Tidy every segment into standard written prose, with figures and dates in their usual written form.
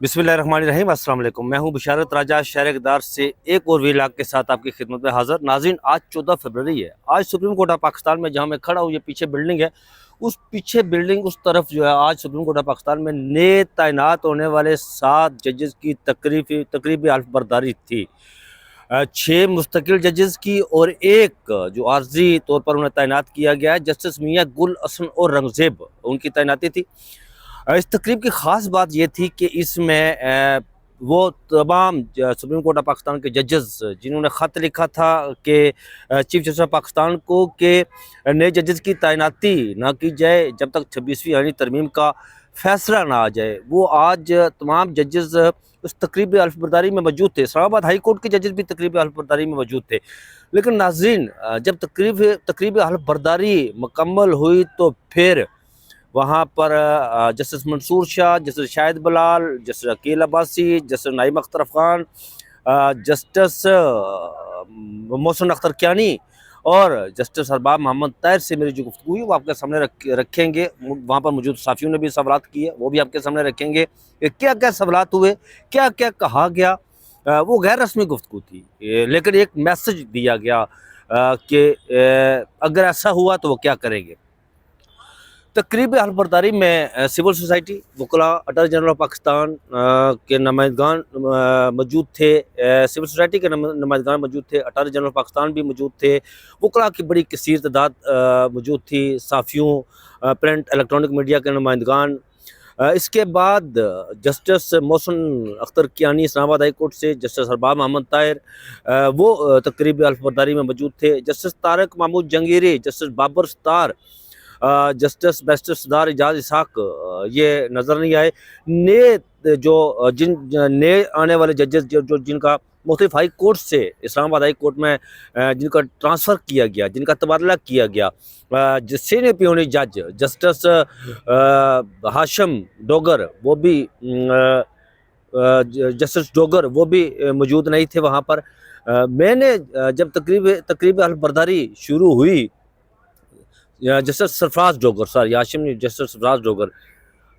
बिस्मिल्लाहिर्रहमानिर्रहीम। अस्सलाम वालेकुम। मैं हूं बशारत राजा शहर इक़दार से एक और व्लॉग के साथ आपकी खिदमत में हाज़िर। नाज़रीन, आज 14 फरवरी है। आज सुप्रीम कोर्ट ऑफ पाकिस्तान में जहां मैं खड़ा हूं, ये पीछे बिल्डिंग है, उस पीछे बिल्डिंग उस तरफ जो है आज सुप्रीम कोर्ट ऑफ पाकिस्तान में नए तैनात होने वाले 7 जजेस की तकरीबी हल्फ बर्दारी थी। 6 मुस्तकिल जजेस की और एक जो आर्जी तौर पर उन्हें तैनात किया गया है, जस्टिस मियां गुल हसन और रंगजेब, उनकी तैनाती थी। इस तकरीब की ख़ास बात ये थी कि इसमें वो तमाम सुप्रीम कोर्ट ऑफ पाकिस्तान के जजेस जिन्होंने ख़त लिखा था कि चीफ जस्टिस ऑफ पाकिस्तान को कि नए जजेस की तैनाती ना की जाए जब तक 26वीं आईनी तरमीम का फ़ैसला ना आ जाए, वो आज तमाम जजेस उस तकरीबी हल्फ बर्दारी में मौजूद थे। इस्लामाबाद हाई कोर्ट के जजेस भी तकरीबी हल्फ बर्दारी में मौजूद थे। लेकिन नाज़रीन, जब तकरीबी हल्फ बर्दारी मुकम्मल हुई तो फिर वहाँ पर justice Mansoor Shah, justice Shahid Bilal, justice Aqeel Abbasi, justice Naeem Akhtar Afghan, justice Mohsin Akhtar Kayani और जस्टिस अरबाब मोहम्मद ताहिर से मेरी जो गुफ्तगू हुई वो आपके सामने रखेंगे। वहाँ पर मौजूद साफ़ियों ने भी सवालात किए, वो भी आपके सामने रखेंगे कि क्या क्या सवालात हुए, क्या क्या कहा गया। वो गैर रस्मी गुफ्तगू थी, लेकिन एक मैसेज दिया गया कि अगर ऐसा हुआ तो वो क्या करेंगे। तकरीबी हल्फ बर्दारी में सिविल सोसाइटी, वकला, अटॉर्नी जनरल ऑफ पाकिस्तान के नुमाइंदगान मौजूद थे। सिविल सोसाइटी के नुमाइंदगान मौजूद थे, अटॉर्नी जनरल ऑफ पाकिस्तान भी मौजूद थे, वकला की बड़ी कसीर तादाद मौजूद थी, साफ़ियों, प्रिंट इलेक्ट्रॉनिक मीडिया के नुमाइंदगान। इसके बाद justice Mohsin Akhtar Kayani Islamabad high court से, जस्टिस अरबाब मोहम्मद ताहिर वो तकरीबी हल्फ बर्दारी में मौजूद थे। Justice Tariq Mehmood Jahangiri, justice Babar Sattar, justice barrister Sardar Ejaz Ishaq ये नज़र नहीं आए। नए नए आने वाले जजेस जो जिनका मुख्तलिफ हाई कोर्ट से इस्लामाबाद हाई कोर्ट में जिनका ट्रांसफ़र किया गया, जिनका तबादला किया गया, सीनियर पियोनी जज जस्टिस हाशिम डोगर, वो भी जस्टिस डोगर वो भी मौजूद नहीं थे वहाँ पर। मैंने जब तकरीब हल्फ बर्दारी शुरू हुई, जस्टिस सरफराज डोगर, सॉरी हाशिम नहीं, जस्टिस सरफराज डोगर,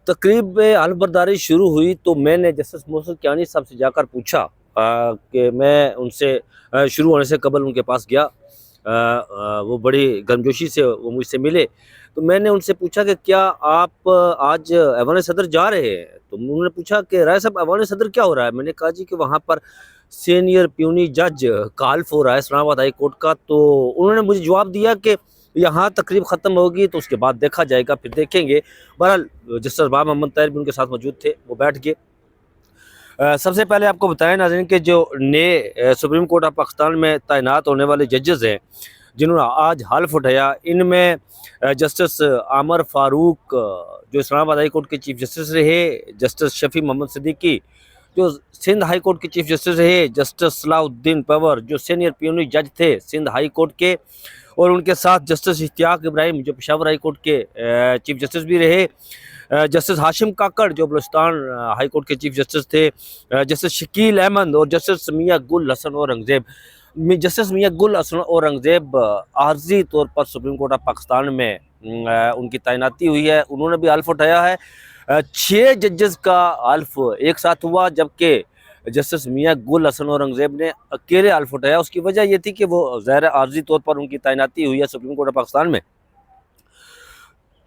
तकरीब हल्फ बर्दारी शुरू हुई तो मैंने जस्टिस मोहसिन कियानी साहब से जाकर पूछा कि मैं उनसे शुरू होने से कबल उनके पास गया। वो बड़ी गर्मजोशी से वो मुझसे मिले, तो मैंने उनसे पूछा कि क्या आप आज ऐवान सदर जा रहे हैं? तो उन्होंने पूछा कि राय साहब, ऐवान सदर क्या हो रहा है? मैंने कहा जी कि वहाँ पर सीनियर प्यूनी जज का हल्फ हो रहा है इस्लामाबाद हाई कोर्ट का। तो उन्होंने मुझे जवाब दिया कि यहाँ तकरीब ख़त्म होगी तो उसके बाद देखा जाएगा, फिर देखेंगे। बहरहाल जस्टिस अरबाब मोहम्मद ताहिर भी उनके साथ मौजूद थे, वो बैठ गए। सबसे पहले आपको बताएं नाज़रीन कि जो नए सुप्रीम कोर्ट ऑफ पाकिस्तान में तैनात होने वाले जजेस हैं जिन्होंने आज हल्फ उठाया, इनमें जस्टिस आमर फारूक जो इस्लामाबाद हाई कोर्ट के चीफ जस्टिस रहे, जस्टिस शफी मोहम्मद सिद्दीकी जो सिंध हाई कोर्ट के चीफ जस्टिस रहे, जस्टिस सलाहुद्दीन पवर जो सीनियर पियोनी जज थे सिंध हाई कोर्ट के, और उनके साथ जस्टिस इश्तियाक इब्राहिम जो पेशावर हाई कोर्ट के चीफ जस्टिस भी रहे, जस्टिस हाशिम काकड़ जो बलूचिस्तान हाई कोर्ट के चीफ जस्टिस थे, जस्टिस शकील अहमद और जस्टिस मियां गुल हसन और रंगजेब। जस्टिस मियां गुल हसन और रंगजेब आर्जी तौर पर सुप्रीम कोर्ट ऑफ पाकिस्तान में उनकी तैनाती हुई है, उन्होंने भी हल्फ उठाया है। 6 जजेस का हल्फ एक साथ हुआ, जबकि जस्टिस मियां गुल हसन और रंगजेब ने अकेले हल्फ उठाया। उसकी वजह यह थी कि वो ज़ाहिर आर्जी तौर पर उनकी तैनाती हुई है सुप्रीम कोर्ट ऑफ पाकिस्तान में।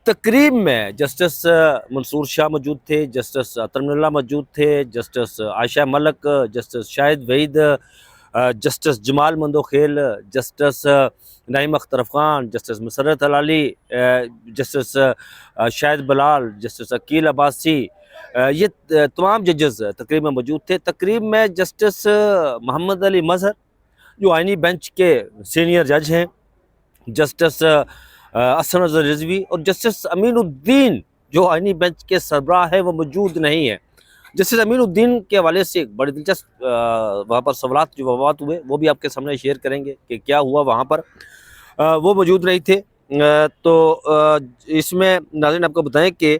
तकरीब में जस्टिस मंसूर शाह मौजूद थे, जस्टिस अतरमुल्लाह मौजूद थे, justice Ayesha Malik, justice Shahid Waheed, justice Jamal Mandokhail, justice Naeem Akhtar Afghan, justice Musarrat Hilali, justice Shahid Bilal, justice Aqeel Abbasi, ये तमाम जजेस तकरीब में मौजूद थे। तकरीब में जस्टिस मोहम्मद अली मजहर जो आइनी बेंच के सीनियर जज हैं, जस्टिस असद नज़र रिजवी और जस्टिस अमीनुद्दीन जो आइनी बेंच के सरबराह है वो मौजूद नहीं है। जस्टिस अमीनुद्दीन के हवाले से एक बड़ी दिलचस्प वहाँ पर सवालात जो बवात हुए वो भी आपके सामने शेयर करेंगे कि क्या हुआ वहाँ पर। वो मौजूद नहीं थे। इसमें नाज़रीन आपको बताएं कि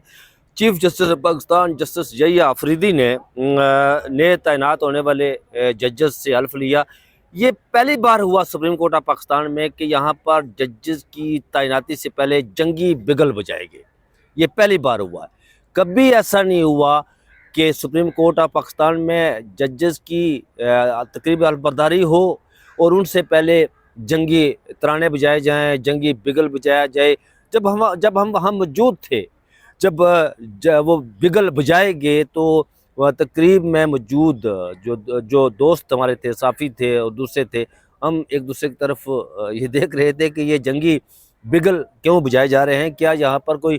chief justice Pakistan justice Yahya Afridi ने नए तैनात होने वाले जजेस से हल्फ लिया। ये पहली बार हुआ सुप्रीम कोर्ट ऑफ पाकिस्तान में कि यहाँ पर जजेस की तैनाती से पहले जंगी बिगल बजाए गए। ये पहली बार हुआ है, कभी ऐसा नहीं हुआ کہ سپریم کورٹ آف پاکستان میں ججز کی تقریبی حلف ہو اور ان سے پہلے جنگی ترانے بجائے جائیں، جنگی بگل بجایا جائے. جب ہم وہاں موجود تھے، جب وہ بگل بجائے گئے تو وہ تقریب میں موجود جو دوست ہمارے تھے، صحافی تھے اور دوسرے تھے، ہم ایک دوسرے کی طرف یہ دیکھ رہے تھے کہ یہ جنگی بگل کیوں بجائے جا رہے ہیں. کیا یہاں پر کوئی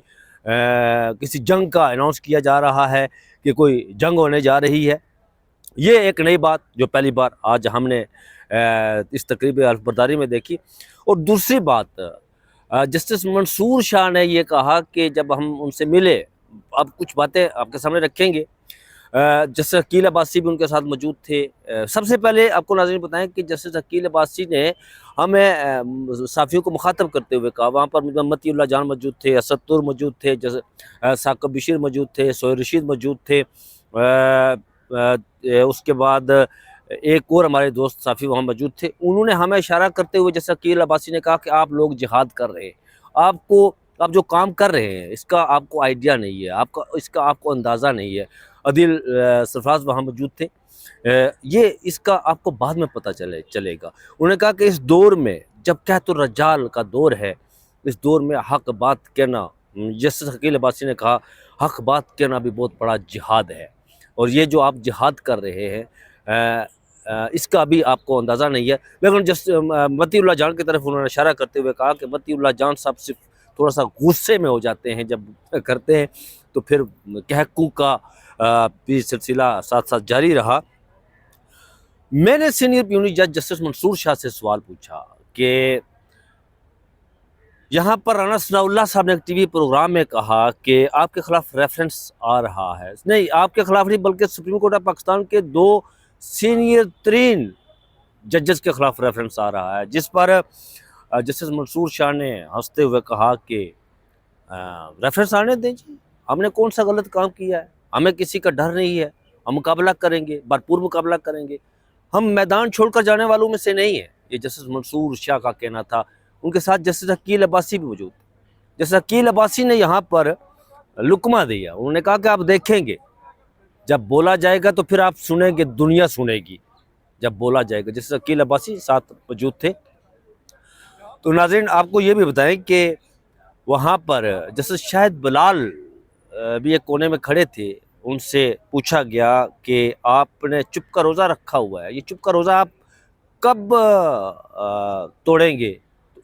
کسی جنگ کا اناؤنس کیا جا رہا ہے کہ کوئی جنگ ہونے جا رہی ہے؟ یہ ایک نئی بات جو پہلی بار آج ہم نے اس تقریب حلف برداری میں دیکھی. اور دوسری بات، جسٹس منصور شاہ نے یہ کہا کہ جب ہم ان سے ملے، اب کچھ باتیں آپ کے سامنے رکھیں گے. جسٹس عقیل عباسی بھی ان کے ساتھ موجود تھے. سب سے پہلے آپ کو ناظرین بتائیں کہ جسٹس عقیل عباسی نے ہمیں صحافیوں کو مخاطب کرتے ہوئے کہا، وہاں پر متی اللہ جان موجود تھے، اسد طور موجود تھے، ثاقب بشیر موجود تھے، سہیل رشید موجود تھے، اس کے بعد ایک اور ہمارے دوست صحافی وہاں موجود تھے. انہوں نے ہمیں اشارہ کرتے ہوئے جیسا عقیل عباسی نے کہا کہ آپ لوگ جہاد کر رہے ہیں، آپ جو کام کر رہے ہیں اس کا آپ کو آئیڈیا نہیں ہے، اس کا آپ کو اندازہ نہیں ہے. عدیل سرفراز وہاں موجود تھے. یہ اس کا آپ کو بعد میں پتہ چلے گا. انہوں نے کہا کہ اس دور میں جب قحط الرجال کا دور ہے، اس دور میں حق بات کہنا، جسٹس عقیل عباسی نے کہا حق بات کہنا بھی بہت بڑا جہاد ہے، اور یہ جو آپ جہاد کر رہے ہیں اس کا بھی آپ کو اندازہ نہیں ہے. لیکن متی اللہ جان کی طرف انہوں نے اشارہ کرتے ہوئے کہا کہ متی اللہ جان صاحب صرف تھوڑا سا غصے میں ہو جاتے ہیں جب کرتے ہیں، تو پھر کہکوں کا بھی سلسلہ ساتھ ساتھ جاری رہا. میں نے سینئر پیونی جج جسٹس منصور شاہ سے سوال پوچھا کہ یہاں پر رانا ثناء اللہ صاحب نے ایک ٹی وی پروگرام میں کہا کہ آپ کے خلاف ریفرنس آ رہا ہے. نہیں، آپ کے خلاف نہیں بلکہ سپریم کورٹ آف پاکستان کے 2 سینئر ترین ججز کے خلاف ریفرنس آ رہا ہے، جس پر جسٹس منصور شاہ نے ہنستے ہوئے کہا کہ ریفرنس آنے دیجیے، ہم نے کون سا غلط کام کیا ہے، ہمیں کسی کا ڈر نہیں ہے، ہم مقابلہ کریں گے، بھرپور مقابلہ کریں گے، ہم میدان چھوڑ کر جانے والوں میں سے نہیں ہیں. یہ جسٹس منصور شاہ کا کہنا تھا. ان کے ساتھ جسٹس عقیل عباسی بھی موجود تھے. جسٹس عقیل عباسی نے یہاں پر لقمہ دیا. انہوں نے کہا کہ آپ دیکھیں گے جب بولا جائے گا تو پھر آپ سنیں گے، دنیا سنے گی جب بولا جائے گا. جسٹس عقیل عباسی ساتھ موجود تھے. تو ناظرین آپ کو یہ بھی بتائیں کہ وہاں پر جسٹس شاہد بلال بھی ایک کونے میں کھڑے تھے. ان سے پوچھا گیا کہ آپ نے چپ کا روزہ رکھا ہوا ہے، یہ چپ کا روزہ آپ کب توڑیں گے؟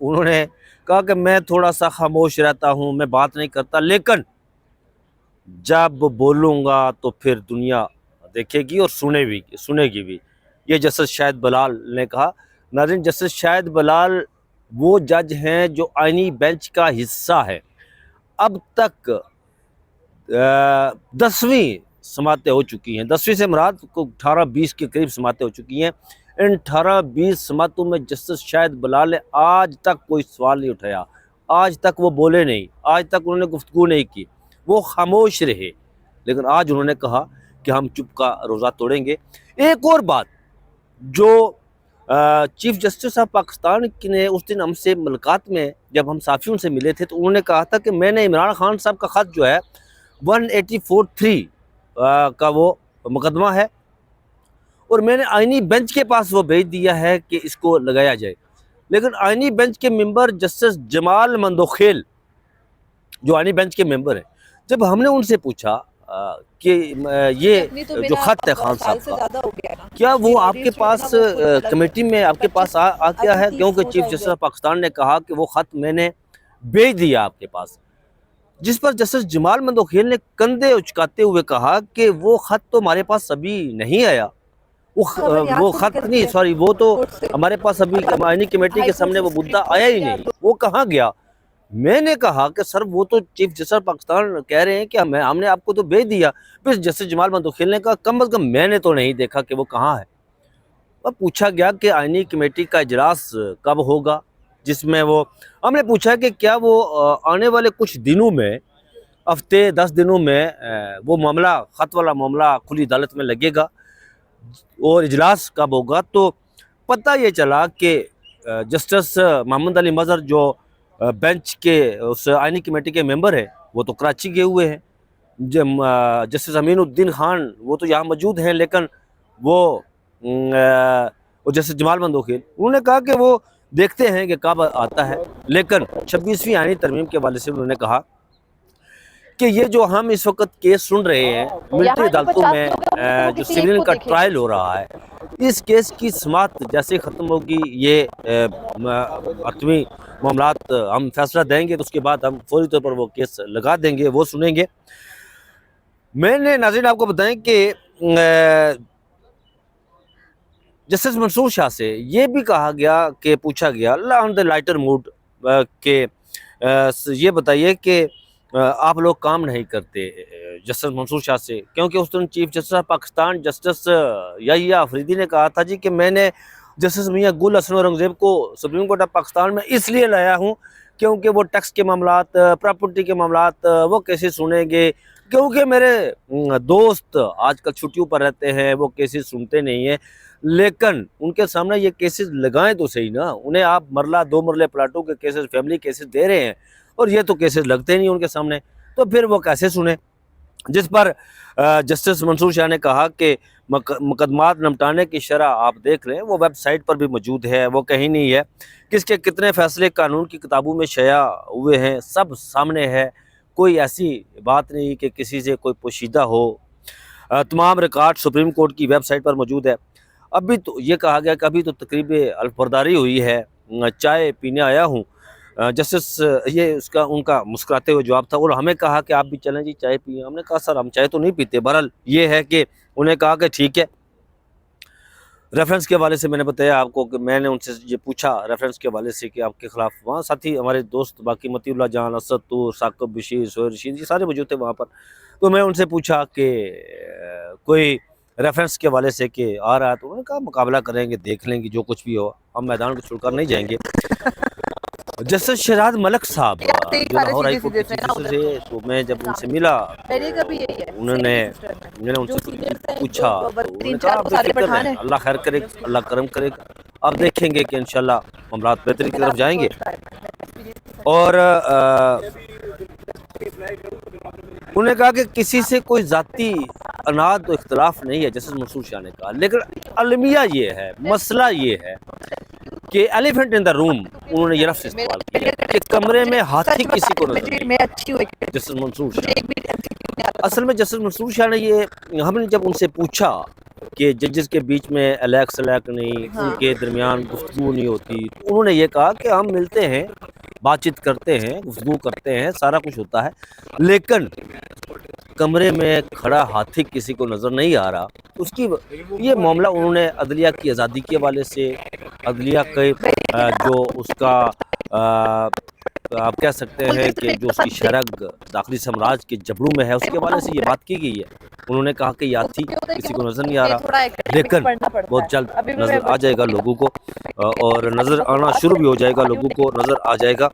انہوں نے کہا کہ میں تھوڑا سا خاموش رہتا ہوں، میں بات نہیں کرتا، لیکن جب بولوں گا تو پھر دنیا دیکھے گی اور سنے گی بھی. یہ جسٹس شاہد بلال نے کہا. ناظرین جسٹس شاہد بلال وہ جج ہیں جو آئینی بینچ کا حصہ ہے. اب تک 10ویں سماعتیں ہو چکی ہیں. 10ویں سے مراد کو 18-20 کے قریب سماعتیں ہو چکی ہیں. ان 18-20 سماعتوں میں جسٹس شاہد بلال نے آج تک کوئی سوال نہیں اٹھایا، آج تک وہ بولے نہیں، آج تک انہوں نے گفتگو نہیں کی، وہ خاموش رہے. لیکن آج انہوں نے کہا کہ ہم چپ کا روزہ توڑیں گے. ایک اور بات جو چیف جسٹس آف پاکستان نے اس دن ہم سے ملاقات میں جب ہم صحافیوں سے ملے تھے تو انہوں نے کہا تھا کہ میں نے عمران خان صاحب کا خط جو ہے 184(3) کا وہ مقدمہ ہے اور میں نے آئینی بینچ کے پاس وہ بھیج دیا ہے کہ اس کو لگایا جائے. لیکن آئینی بینچ کے ممبر جسٹس جمال مندوخیل جو آئینی بینچ کے ممبر ہیں، جب ہم نے ان سے پوچھا کہ یہ جو خط ہے خان صاحب کا، کیا وہ آپ کے پاس کمیٹی میں آپ کے پاس آ گیا ہے؟ کیونکہ چیف جسٹس آف پاکستان نے کہا کہ وہ خط میں نے بھیج دیا آپ کے پاس. جس پر جسٹس جمال مندوخیل نے کندھے اچکاتے ہوئے کہا کہ وہ خط تو ہمارے پاس ابھی نہیں آیا، وہ خط نہیں، سوری، وہ تو ہمارے پاس ابھی آئینی کمیٹی کے سامنے وہ مدعا آیا ہی نہیں، وہ کہاں گیا؟ میں نے کہا کہ سر وہ تو چیف جسٹس پاکستان کہہ رہے ہیں کہ ہم نے آپ کو تو بھیج دیا. پھر جسٹس جمال مندوخیل نے کہا کم از کم میں نے تو نہیں دیکھا کہ وہ کہاں ہے. اب پوچھا گیا کہ آئینی کمیٹی کا اجلاس کب ہوگا، جس میں وہ ہم نے پوچھا کہ کیا وہ آنے والے کچھ دنوں میں، ہفتے 10 دنوں میں وہ معاملہ خط والا معاملہ کھلی عدالت میں لگے گا اور اجلاس کب ہوگا. تو پتہ یہ چلا کہ جسٹس محمد علی مظہر جو بینچ کے اس آئینی کمیٹی کے ممبر ہیں وہ تو کراچی گئے ہوئے ہیں. जस्टिस अमीनुद्दीन खान वो तो यहाँ मौजूद हैं, लेकिन वो जस्टिस जमाल मंदोखिल उन्होंने कहा कि वो देखते हैं कि कब आता है। लेकिन 26वीं आईनी तरमीम के हवाले से उन्होंने कहा कि ये जो हम इस वक्त केस सुन रहे हैं मिलिट्री अदालतों में, जो सिविलियन का ट्रायल हो रहा है, इस केस की समाअत जैसे ख़त्म होगी, ये हतमी मामलात हम फैसला देंगे तो उसके बाद हम फौरी तौर पर वो केस लगा देंगे, वो सुनेंगे। मैंने नाज़रीन आपको बताएं कि जस्टिस मंसूर शाह से ये भी कहा गया कि पूछा गया ऑन द लाइटर मूड के ये बताइए कि आप लोग काम नहीं करते जस्टिस मंसूर शाह से, क्योंकि उस दिन chief justice of Pakistan justice Yahya Afridi ने कहा था जी कि मैंने जस्टिस मियां गुल हसन औरंगज़ेब को सुप्रीम कोर्ट ऑफ पाकिस्तान में इसलिए लाया हूँ क्योंकि वो टैक्स के मामलात, प्रॉपर्टी के मामलात वो केसेस सुनेंगे, क्योंकि मेरे दोस्त आजकल छुट्टियों पर रहते हैं, वो केसेस सुनते नहीं हैं। लेकिन उनके सामने ये केसेस लगाएं तो सही ना, उन्हें आप मरला 2 मरले प्लाटों के केसेस, फैमिली केसेस दे रहे हैं और ये तो केसेस लगते नहीं उनके सामने, तो फिर वो कैसे सुने। जिस पर जस्टिस मंसूर शाह ने कहा कि मुकदमात निपटाने की शरह आप देख लें, वो वेबसाइट पर भी मौजूद है, वो कहीं नहीं है। किसके कितने फैसले कानून की किताबों में शया हुए हैं, सब सामने है, कोई ऐसी बात नहीं कि किसी से कोई पोशीदा हो। तमाम रिकॉर्ड सुप्रीम कोर्ट की वेबसाइट पर मौजूद है। अभी तो ये कहा गया कि अभी तो तकरीब अल्फबरदारी हुई है, चाय पीने आया हूँ। जस्टिस ये उसका उनका मुस्कुराते हुए जवाब था, और हमें कहा कि आप भी चलें जी चाय पिए। हमने कहा सर हम चाय तो नहीं पीते। बहरहाल ये है कि उन्हें कहा कि ठीक है। रेफरेंस के हवाले से मैंने बताया आपको कि मैंने उनसे ये पूछा रेफरेंस के हवाले से कि आपके ख़िलाफ़, वहाँ साथी हमारे दोस्त बाकी मतीउल्लाह जान, असद तूर, साकिब बशीर, सोहेल रशीद, ये सारे मौजूद थे वहाँ पर। तो मैं उनसे पूछा कि कोई रेफरेंस के हवाले से कि आ रहा है, तो उन्होंने कहा मुकाबला करेंगे, देख लेंगे जो कुछ भी हो, हम मैदान को छोड़कर नहीं जाएंगे। जस्टिस शहजाद मलिक साहब जो लाहौर हाई कोर्ट के चीफ जस्टिस थे, तो मैं जब उनसे मिला उन्होंने मैंने उनसे पूछा, तो उन्होंने कहा आप बेफिक्र रहें, अल्लाह खैर करे, अल्लाह करम करे, आप देखेंगे कि इंशाल्लाह मामलात बेहतरी की तरफ जाएंगे। और उन्होंने कहा कि किसी से कोई ज़ाती अनाद तो इख्तलाफ नहीं है, जस्टिस मंसूर शाह ने कहा, लेकिन अलमिया ये है, मसला ये है कि एलिफेंट इन द रूम, उन्होंने ये लफ्ज़ इस्तेमाल किया कि कमरे में हाथी किसी को नजर नहीं। जस्टिस मंसूर शाह, असल में जस्टिस मंसूर शाह ने ये, हमने जब उनसे पूछा कि जजेस के बीच में अलैक सलैक नहीं, उनके दरमियान गुफ्तगू नहीं होती, तो उन्होंने ये कहा कि हम मिलते हैं, बातचीत करते हैं, गुफ्तगू करते हैं, सारा कुछ होता है, लेकिन कमरे में खड़ा हाथी किसी को नज़र नहीं आ रहा। उसकी ये मामला उन्होंने अदलिया की आज़ादी के हवाले से, अदलिया के जो उसका आप कह सकते हैं कि जो उसकी शरग दाखिली साम्राज्य के जबड़ों में है, उसके हवाले से ये बात की गई है। उन्होंने कहा कि हाथी किसी को नज़र नहीं आ रहा, लेकिन बहुत जल्द नज़र आ जाएगा लोगों को, और नज़र आना शुरू भी हो जाएगा, लोगों को नज़र आ जाएगा।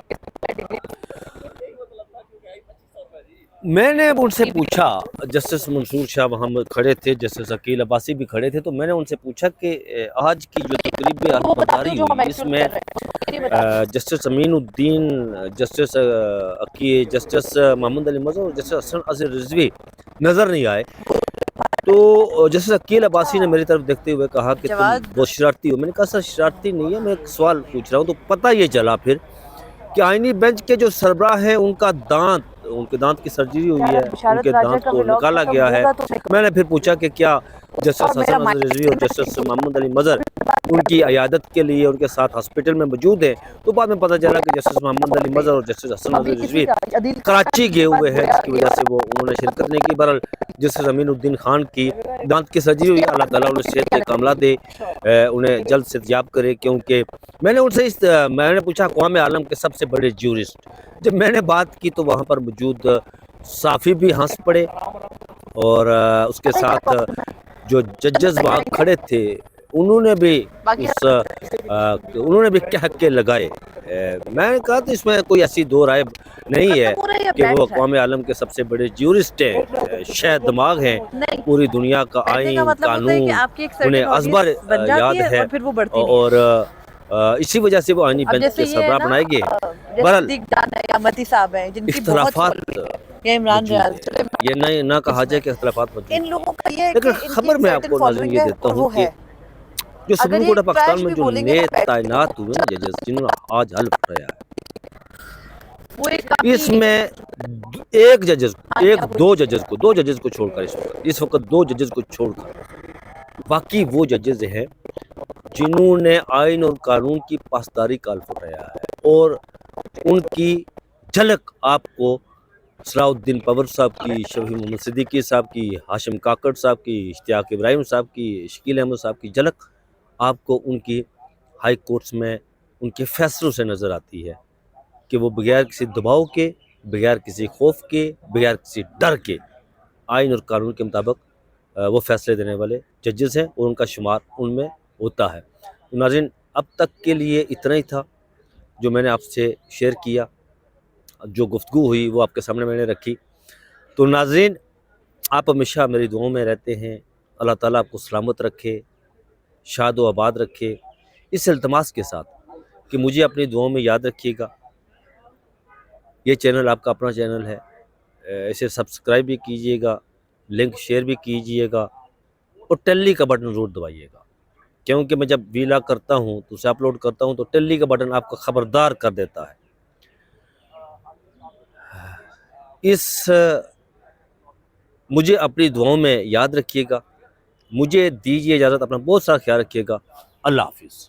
मैंने उनसे पूछा, जस्टिस मंसूर शाह वहाँ खड़े थे, जस्टिस अकील अब्बासी भी खड़े थे, तो मैंने उनसे पूछा कि आज की जो तकरीब अल्फबरदारी हुई, इसमें justice Aminuddin, justice justice Mohammad Ali Mazhar और जस्टिस हसन अज़ीज़ रिज़वी नज़र नहीं आए। तो जस्टिस अकील अब्बासी ने मेरी तरफ देखते हुए कहा कि तुम बहुत शरारती हो। मैंने कहा सर शरारती नहीं है, मैं एक सवाल पूछ रहा हूँ। तो पता ये चला फिर कि आईनी बेंच के जो सरबराह हैं उनके दांत की सर्जरी हुई है, उनके दांत को निकाला गया है। मैंने फिर पूछा कि क्या जस्टिस हसन अज़ीज़ रिज़वी और जस्टिस मोहम्मद अली मज़हर उनकी इयादत के लिए उनके साथ हॉस्पिटल में मौजूद है। तो बाद में पता चला कि जस्टिस मोहम्मद अली मज़हर और जस्टिस हसन अज़ीज़ रिज़वी कराची गए हुए हैं, जिसकी वजह से वो उन्होंने शिरकत नहीं की। बहरहाल जस्टिस अमीनुद्दीन खान की दांत की सर्जरी हुई, अल्लाह ताला उन्हें सेहत कामला दे, उन्हें जल्द सेहतयाब करे। क्योंकि मैंने पूछा अक़वाम आलम के सबसे बड़े ज्यूरिस्ट, जब मैंने बात की तो वहाँ पर मौजूद साफ़ी भी हंस पड़े, और उसके साथ जो जजेस वहाँ खड़े थे उन्होंने भी कह के लगाए। मैंने कहा तो इसमें कोई ऐसी दो राय नहीं है कि वो अक़वाम आलम के सबसे बड़े ज्यूरिस्ट हैं, शायद दिमाग हैं, पूरी दुनिया का आईन कानून उन्हें अज़बर याद है, और इसी वजह से वो आईनी बेंच के सरबराह बनाए गए। बहरहाल इख्तलाफात یا عمران وجود ریاض، ہے. چلے یہ نہ کہا جائے کہ اختلافات موجود ان ہیں، لوگوں کا یہ ہے کہ لیکن ان کی خبر ایک میں آپ certain کو ناظرین یہ following ہے دیتا اور ہوں وہ کہ ہے. جو اگر سپریم یہ کورٹ آف پاکستان ٹریش میں بھی جو بولیں گے نئے نا بیٹھ کے، تعینات ہوئے نا ججز جنہوں نے آج حلف اٹھایا ہے، وہ ایک کافی اس میں ایک ججز ہاں کیا دو ججز کو چھوڑ کر اس وقت دو ججز کو چھوڑ کر باقی وہ ججز ہیں جنہوں نے آئین اور قانون کی پاسداری کا حلف اٹھایا ہے، اور ان کی جھلک آپ کو صلاح الدین پور صاحب کی، شفیع محمد صدیقی صاحب کی، ہاشم کاکڑ صاحب کی، اشتیاق ابراہیم صاحب کی، شکیل احمد صاحب کی جھلک آپ کو ان کی ہائی کورٹس میں ان کے فیصلوں سے نظر آتی ہے کہ وہ بغیر کسی دباؤ کے، بغیر کسی خوف کے، بغیر کسی ڈر کے آئین اور قانون کے مطابق وہ فیصلے دینے والے ججز ہیں، اور ان کا شمار ان میں ہوتا ہے. ناظرین اب تک کے لیے اتنا ہی تھا جو میں نے آپ سے شیئر کیا، جو گفتگو ہوئی وہ آپ کے سامنے میں نے رکھی. تو ناظرین آپ ہمیشہ میری دعاؤں میں رہتے ہیں، اللہ تعالیٰ آپ کو سلامت رکھے، شاد و آباد رکھے، اس التماس کے ساتھ کہ مجھے اپنی دعاؤں میں یاد رکھیے گا. یہ چینل آپ کا اپنا چینل ہے، اسے سبسکرائب بھی کیجئے گا، لنک شیئر بھی کیجئے گا، اور ٹیلی کا بٹن ضرور دبائیے گا، کیونکہ میں جب ویلاگ کرتا ہوں تو اسے اپلوڈ کرتا ہوں تو ٹیلی کا بٹن آپ کو خبردار کر دیتا ہے. مجھے اپنی دعاؤں میں یاد رکھیے گا، مجھے دیجیے اجازت، اپنا بہت سارا خیال رکھیے گا. اللہ حافظ.